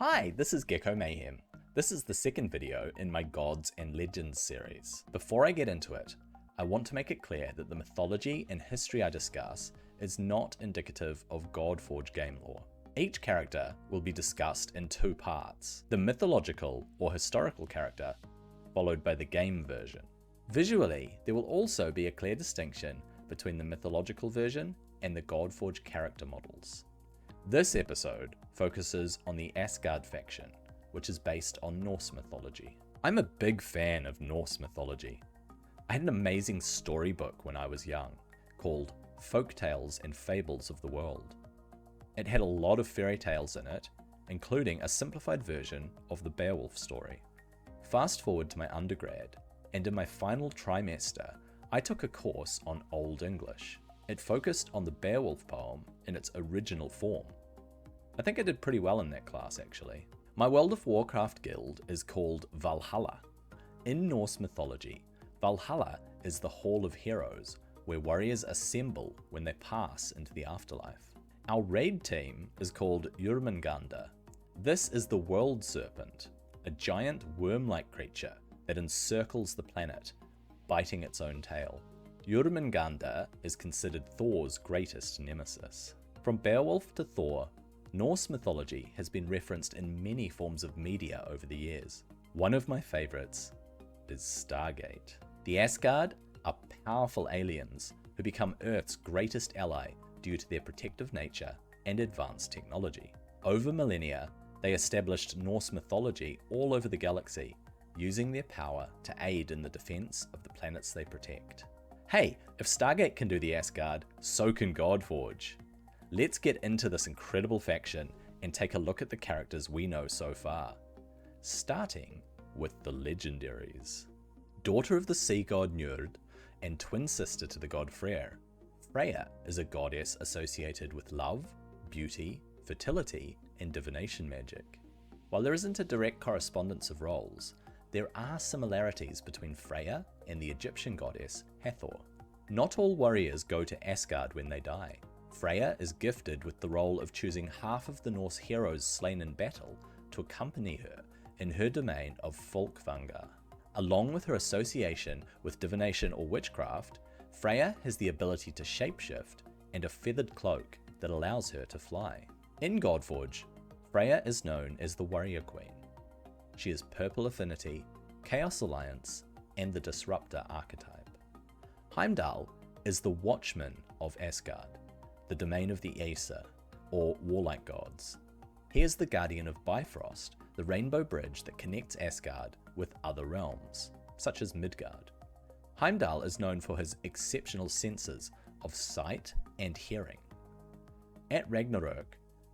Hi, this is Gecko Mayhem. This is the second video in my Gods and Legends series. Before I get into it, I want to make it clear that the mythology and history I discuss is not indicative of Godforge game lore. Each character will be discussed in two parts, the mythological or historical character, followed by the game version. Visually, there will also be a clear distinction between the mythological version and the Godforge character models. This episode focuses on the Asgard faction, which is based on Norse mythology. I'm a big fan of Norse mythology. I had an amazing storybook when I was young, called Folktales and Fables of the World. It had a lot of fairy tales in it, including a simplified version of the Beowulf story. Fast forward to my undergrad, and in my final trimester, I took a course on Old English. It focused on the Beowulf poem in its original form. I think I did pretty well in that class actually. My World of Warcraft guild is called Valhalla. In Norse mythology, Valhalla is the Hall of Heroes, where warriors assemble when they pass into the afterlife. Our raid team is called Jormungandr. This is the World Serpent, a giant worm-like creature that encircles the planet, biting its own tail. Jormungandr is considered Thor's greatest nemesis. From Beowulf to Thor, Norse mythology has been referenced in many forms of media over the years. One of my favorites is Stargate. The Asgard are powerful aliens who become Earth's greatest ally due to their protective nature and advanced technology. Over millennia, they established Norse mythology all over the galaxy, using their power to aid in the defense of the planets they protect. Hey, if Stargate can do the Asgard, so can Godforge. Let's get into this incredible faction and take a look at the characters we know so far, starting with the legendaries. Daughter of the sea god Njord and twin sister to the god Freyr, Freya is a goddess associated with love, beauty, fertility, and divination magic. While there isn't a direct correspondence of roles, there are similarities between Freya and the Egyptian goddess Hathor. Not all warriors go to Asgard when they die. Freya is gifted with the role of choosing half of the Norse heroes slain in battle to accompany her in her domain of Folkvangar. Along with her association with divination or witchcraft, Freya has the ability to shapeshift and a feathered cloak that allows her to fly. In Godforge, Freya is known as the Warrior Queen. She is Purple Affinity, Chaos Alliance, and the Disruptor archetype. Heimdall is the Watchman of Asgard, the domain of the Aesir, or warlike gods. He is the guardian of Bifrost, the rainbow bridge that connects Asgard with other realms, such as Midgard. Heimdall is known for his exceptional senses of sight and hearing. At Ragnarök,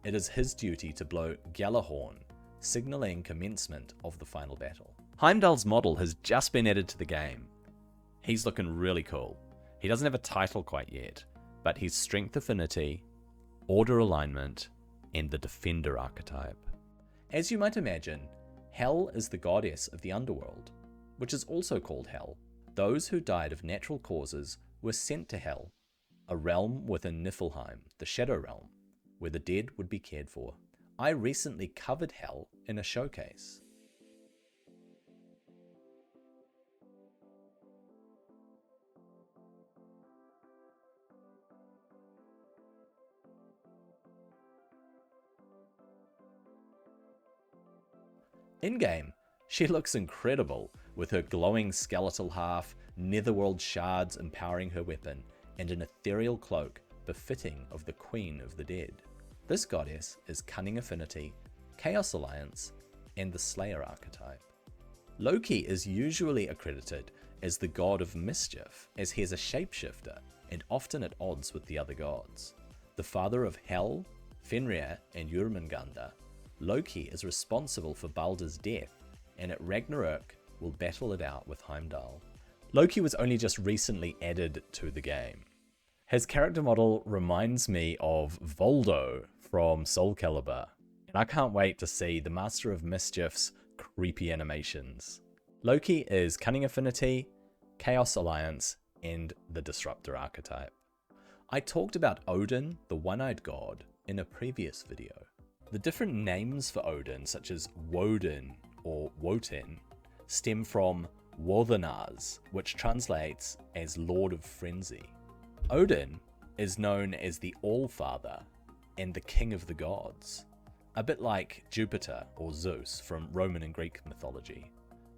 it is his duty to blow Gjallarhorn, signaling commencement of the final battle. Heimdall's model has just been added to the game. He's looking really cool. He doesn't have a title quite yet, but he's Strength Affinity, Order Alignment, and the Defender archetype. As you might imagine, Hel is the goddess of the underworld, which is also called Hell. Those who died of natural causes were sent to Hell, a realm within Niflheim, the Shadow Realm, where the dead would be cared for. I recently covered Hell in a showcase. In-game, she looks incredible, with her glowing skeletal half, netherworld shards empowering her weapon, and an ethereal cloak befitting of the Queen of the Dead. This goddess is Cunning Affinity, Chaos Alliance, and the Slayer archetype. Loki is usually accredited as the god of mischief, as he is a shapeshifter and often at odds with the other gods. The father of Hel, Fenrir, and Jormungandr, Loki is responsible for Baldur's death, and at Ragnarök will battle it out with Heimdall. Loki was only just recently added to the game. His character model reminds me of Voldo from Soul Calibur, and I can't wait to see the Master of Mischief's creepy animations. Loki is Cunning Affinity, Chaos Alliance, and the Disruptor archetype. I talked about Odin, the one-eyed god, in a previous video. The different names for Odin, such as Woden or Wotan, stem from Wothanars, which translates as Lord of Frenzy. Odin is known as the All-Father and the King of the Gods, a bit like Jupiter or Zeus from Roman and Greek mythology.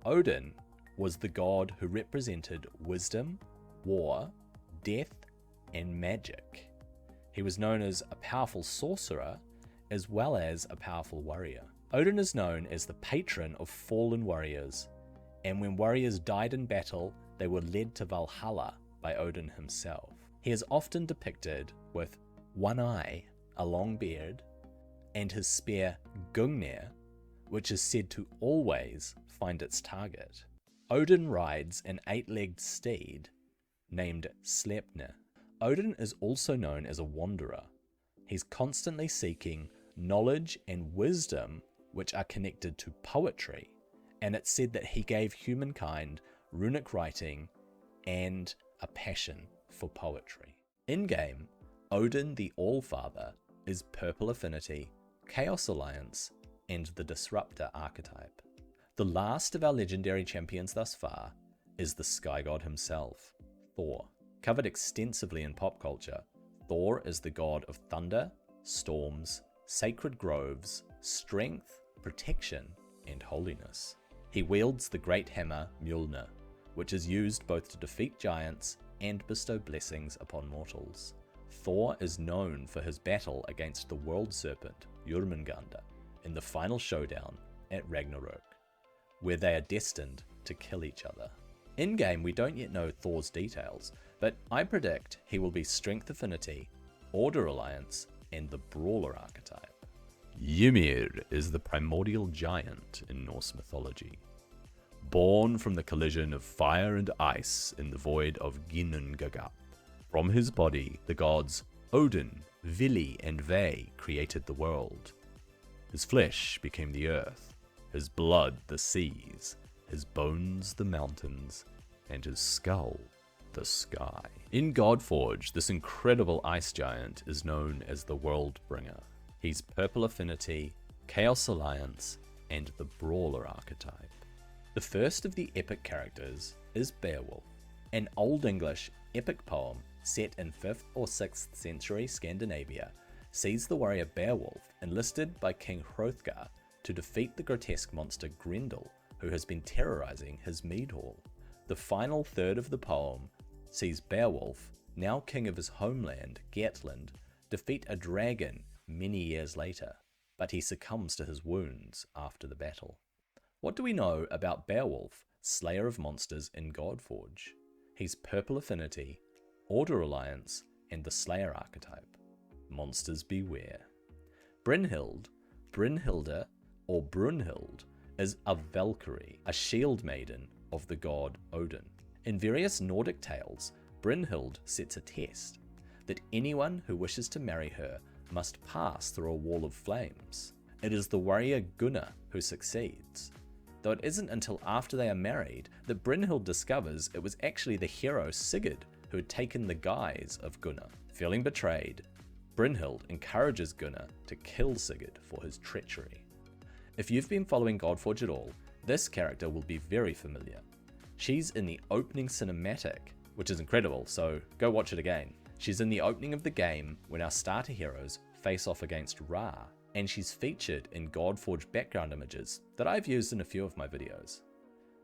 Odin was the god who represented wisdom, war, death, and magic. He was known as a powerful sorcerer as well as a powerful warrior. Odin is known as the patron of fallen warriors, and when warriors died in battle, they were led to Valhalla by Odin himself. He is often depicted with one eye, a long beard, and his spear Gungnir, which is said to always find its target. Odin rides an 8-legged steed named Sleipnir. Odin is also known as a wanderer. He's constantly seeking knowledge and wisdom which are connected to poetry, and it's said that he gave humankind runic writing and a passion for poetry. In-game, Odin the All-Father is Purple Affinity, Chaos Alliance, and the Disruptor archetype. The last of our legendary champions thus far is the sky god himself, Thor. Covered extensively in pop culture, Thor is the god of thunder, storms, sacred groves, strength, protection, and holiness. He wields the great hammer Mjolnir, which is used both to defeat giants and bestow blessings upon mortals. Thor is known for his battle against the world serpent Jormungandr in the final showdown at Ragnarok, where they are destined to kill each other. In-game, we don't yet know Thor's details, but I predict he will be Strength Affinity, Order Alliance, and the Brawler archetype. Ymir is the primordial giant in Norse mythology. Born from the collision of fire and ice in the void of Ginnungagap. From his body, the gods Odin, Vili, and Ve created the world. His flesh became the earth, his blood the seas, his bones the mountains, and his skull the sky. In Godforge, this incredible ice giant is known as the Worldbringer. He's Purple Affinity, Chaos Alliance, and the Brawler archetype. The first of the epic characters is Beowulf, an Old English epic poem set in 5th or 6th century Scandinavia, sees the warrior Beowulf enlisted by King Hrothgar to defeat the grotesque monster Grendel, who has been terrorizing his mead hall. The final third of the poem sees Beowulf, now king of his homeland, Getland, defeat a dragon many years later, but he succumbs to his wounds after the battle. What do we know about Beowulf, Slayer of Monsters in Godforge? He's Purple Affinity, Order Alliance, and the Slayer archetype. Monsters beware. Brynhild, Brynhilda, or Brunhild is a Valkyrie, a shield maiden of the god Odin. In various Nordic tales, Brynhild sets a test that anyone who wishes to marry her must pass through a wall of flames. It is the warrior Gunnar who succeeds, though it isn't until after they are married that Brynhild discovers it was actually the hero Sigurd who had taken the guise of Gunnar. Feeling betrayed, Brynhild encourages Gunnar to kill Sigurd for his treachery. If you've been following Godforge at all, this character will be very familiar. She's in the opening cinematic, which is incredible, so go watch it again. She's in the opening of the game when our starter heroes face off against Ra, and she's featured in Godforge background images that I've used in a few of my videos.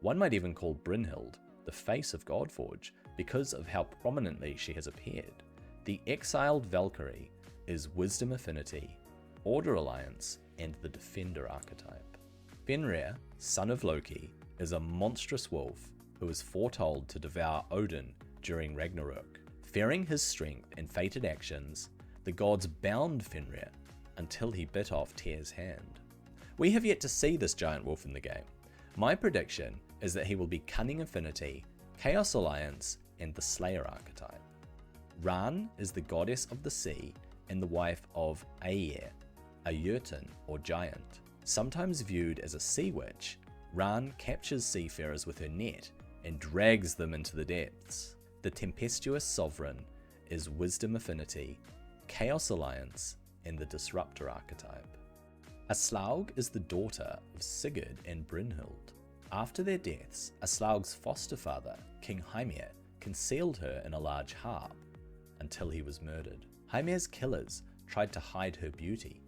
One might even call Brynhild the face of Godforge because of how prominently she has appeared. The exiled Valkyrie is Wisdom Affinity, Order Alliance, and the Defender archetype. Fenrir, son of Loki, is a monstrous wolf who is foretold to devour Odin during Ragnarok. Fearing his strength and fated actions, the gods bound Fenrir until he bit off Tyr's hand. We have yet to see this giant wolf in the game. My prediction is that he will be Cunning Affinity, Chaos Alliance, and the Slayer archetype. Ran is the goddess of the sea and the wife of Aegir, a Jotun or giant. Sometimes viewed as a sea witch, Ran captures seafarers with her net and drags them into the depths. The tempestuous sovereign is Wisdom Affinity, Chaos Alliance, and the Disruptor archetype. Aslaug is the daughter of Sigurd and Brynhild. After their deaths, Aslaug's foster father, King Hymir, concealed her in a large harp until he was murdered. Hymir's killers tried to hide her beauty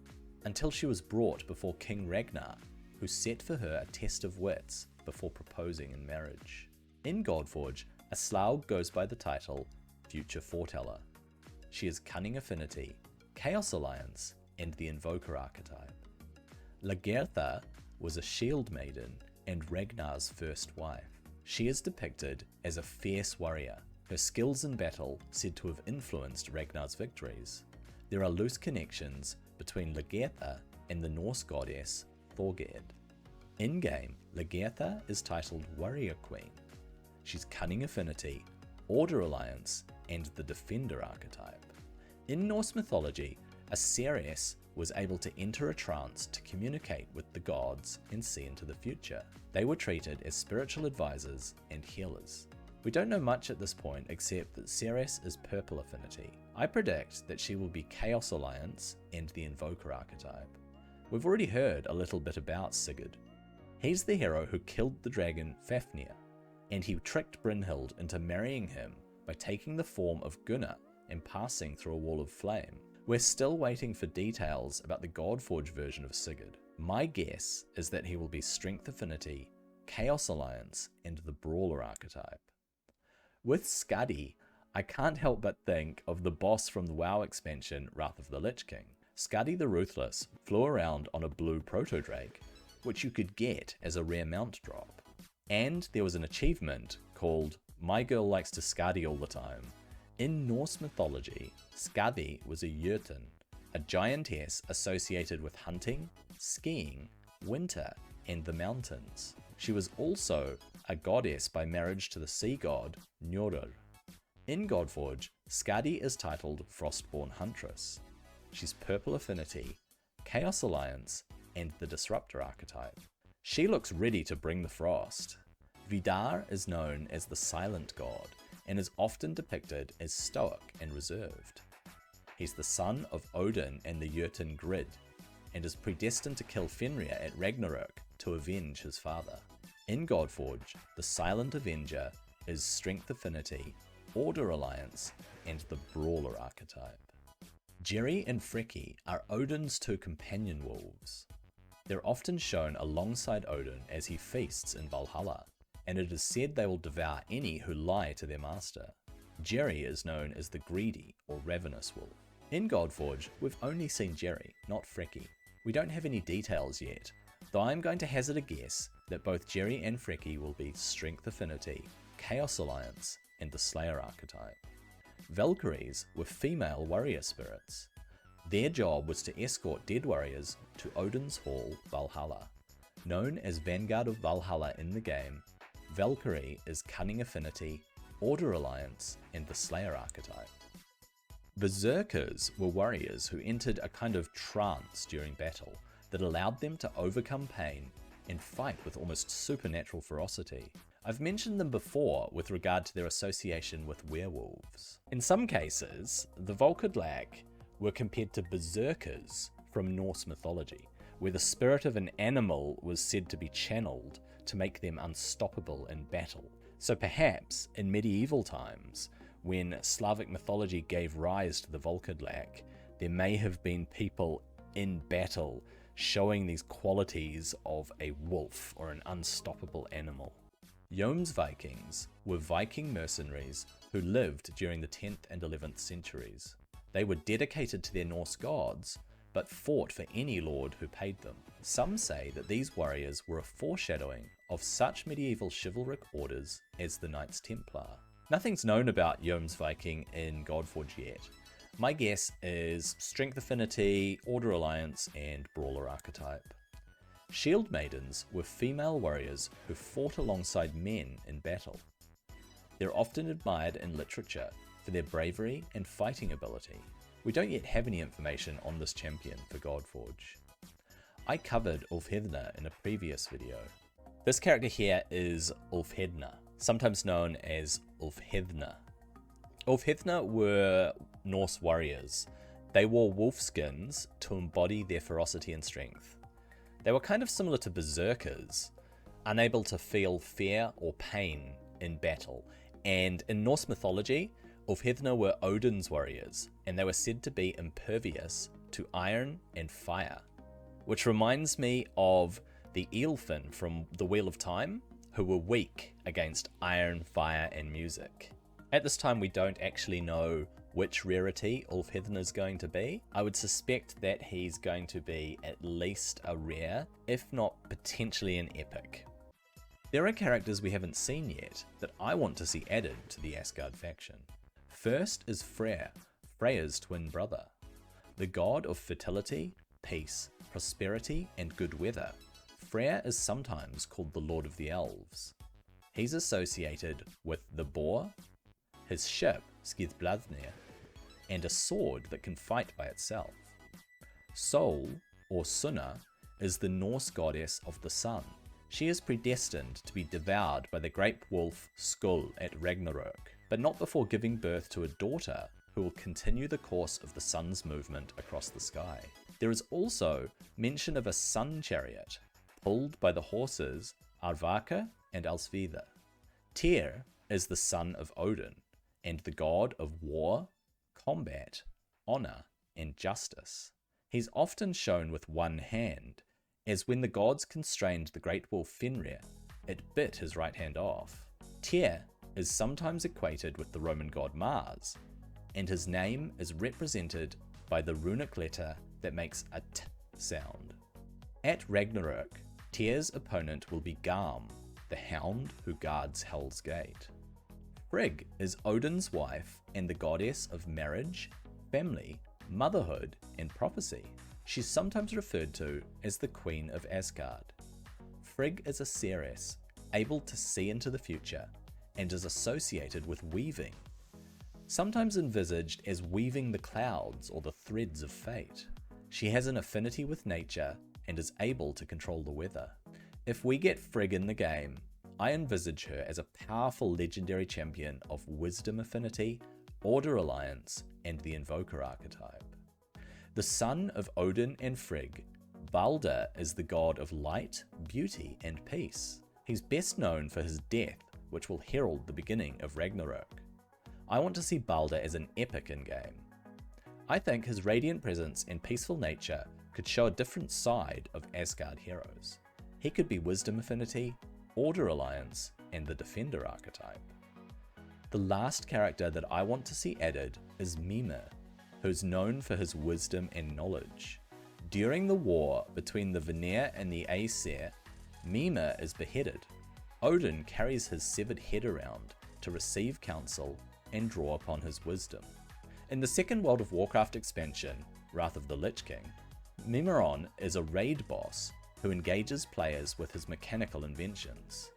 until she was brought before King Ragnar, who set for her a test of wits before proposing in marriage. In Godforge, Aslaug goes by the title Future Foreteller. She is Cunning Affinity, Chaos Alliance, and the Invoker archetype. Lagertha was a shield maiden and Ragnar's first wife. She is depicted as a fierce warrior, her skills in battle said to have influenced Ragnar's victories. There are loose connections between Lagertha and the Norse goddess Thorgerd. In-game, Lagertha is titled Warrior Queen. She's Cunning Affinity, Order Alliance, and the Defender archetype. In Norse mythology, a Ceres was able to enter a trance to communicate with the gods and see into the future. They were treated as spiritual advisors and healers. We don't know much at this point except that Ceres is Purple Affinity. I predict that she will be Chaos Alliance and the Invoker archetype. We've already heard a little bit about Sigurd. He's the hero who killed the dragon Fafnir, and he tricked Brynhild into marrying him by taking the form of Gunnar and passing through a wall of flame. We're still waiting for details about the Godforge version of Sigurd. My guess is that he will be Strength Affinity, Chaos Alliance, and the Brawler archetype. With Skadi, I can't help but think of the boss from the WoW expansion Wrath of the Lich King. Skadi the Ruthless flew around on a blue proto-drake, which you could get as a rare mount drop. And there was an achievement called My Girl Likes to Skadi All the Time. In Norse mythology, Skadi was a Jötun, a giantess associated with hunting, skiing, winter, and the mountains. She was also a goddess by marriage to the sea god Njordr. In Godforge, Skadi is titled Frostborn Huntress. She's Purple Affinity, Chaos Alliance, and the Disruptor archetype. She looks ready to bring the frost. Vidar is known as the Silent God and is often depicted as stoic and reserved. He's the son of Odin and the Jötun Grid, and is predestined to kill Fenrir at Ragnarök to avenge his father. In Godforge, the Silent Avenger is Strength Affinity, Order Alliance, and the Brawler archetype. Jerry and Freki are Odin's two companion wolves. They're often shown alongside Odin as he feasts in Valhalla, and it is said they will devour any who lie to their master. Jerry is known as the Greedy or Ravenous Wolf. In Godforge, we've only seen Jerry, not Freki. We don't have any details yet, though I'm going to hazard a guess that both Jerry and Freki will be Strength Affinity, Chaos Alliance, and the Slayer archetype. Valkyries were female warrior spirits. Their job was to escort dead warriors to Odin's Hall, Valhalla. Known as Vanguard of Valhalla in the game, Valkyrie is Cunning Affinity, Order Alliance, and the Slayer archetype. Berserkers were warriors who entered a kind of trance during battle that allowed them to overcome pain and fight with almost supernatural ferocity. I've mentioned them before with regard to their association with werewolves. In some cases, the Volkudlak were compared to berserkers from Norse mythology, where the spirit of an animal was said to be channeled to make them unstoppable in battle. So perhaps in medieval times, when Slavic mythology gave rise to the Volkudlak, there may have been people in battle showing these qualities of a wolf or an unstoppable animal. Jomsvikings were Viking mercenaries who lived during the 10th and 11th centuries. They were dedicated to their Norse gods, but fought for any lord who paid them. Some say that these warriors were a foreshadowing of such medieval chivalric orders as the Knights Templar. Nothing's known about Jomsviking in Godforge yet. My guess is Strength Affinity, Order Alliance, and Brawler archetype. Shield Maidens were female warriors who fought alongside men in battle. They're often admired in literature for their bravery and fighting ability. We don't yet have any information on this champion for Godforge. I covered Ulfhedna in a previous video. This character here is Ulfhedna, sometimes known as Ulfhedna. Ulfhedna were Norse warriors. They wore wolf skins to embody their ferocity and strength. They were kind of similar to berserkers, unable to feel fear or pain in battle. And in Norse mythology, Ulfhedna were Odin's warriors, and they were said to be impervious to iron and fire. Which reminds me of the Eelfin from The Wheel of Time, who were weak against iron, fire, and music. At this time, we don't actually know which rarity Ulfhedna is going to be. I would suspect that he's going to be at least a rare, if not potentially an epic. There are characters we haven't seen yet that I want to see added to the Asgard faction. First is Freyr, Freya's twin brother, the god of fertility, peace, prosperity, and good weather. Freyr is sometimes called the Lord of the Elves. He's associated with the boar, his ship, Skidbladnir, and a sword that can fight by itself. Sol, or Sunna, is the Norse goddess of the sun. She is predestined to be devoured by the great wolf Skull at Ragnarök, but not before giving birth to a daughter who will continue the course of the sun's movement across the sky. There is also mention of a sun chariot, pulled by the horses Arvaka and Alsvidr. Tyr is the son of Odin, and the god of war, combat, honor, and justice. He's often shown with one hand, as when the gods constrained the great wolf Fenrir, it bit his right hand off. Tyr is sometimes equated with the Roman god Mars, and his name is represented by the runic letter that makes a T sound. At Ragnarök, Tyr's opponent will be Garm, the hound who guards Hell's Gate. Frigg is Odin's wife and the goddess of marriage, family, motherhood, and prophecy. She's sometimes referred to as the Queen of Asgard. Frigg is a seeress, able to see into the future, and is associated with weaving, sometimes envisaged as weaving the clouds or the threads of fate. She has an affinity with nature and is able to control the weather. If we get Frigg in the game, I envisage her as a powerful legendary champion of wisdom affinity, order alliance, and the invoker archetype. The son of Odin and Frigg, Balder is the god of light, beauty, and peace. He's best known for his death, which will herald the beginning of Ragnarök. I want to see Balder as an epic in-game. I think his radiant presence and peaceful nature could show a different side of Asgard heroes. He could be wisdom affinity, order alliance, and the defender archetype. The last character that I want to see added is Mimir, who's known for his wisdom and knowledge. During the war between the Vanir and the Aesir, Mimir is beheaded. Odin carries his severed head around to receive counsel and draw upon his wisdom. In the second World of Warcraft expansion, Wrath of the Lich King, Mimiron is a raid boss who engages players with his mechanical inventions.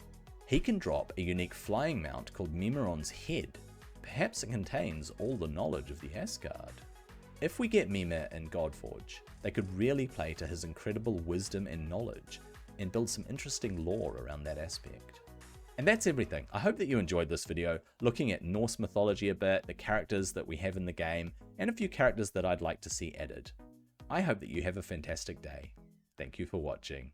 He can drop a unique flying mount called Mimiron's Head. Perhaps it contains all the knowledge of the Asgard. If we get Mimir in Godforge, they could really play to his incredible wisdom and knowledge and build some interesting lore around that aspect. And that's everything. I hope that you enjoyed this video, looking at Norse mythology a bit, the characters that we have in the game, and a few characters that I'd like to see added. I hope that you have a fantastic day. Thank you for watching.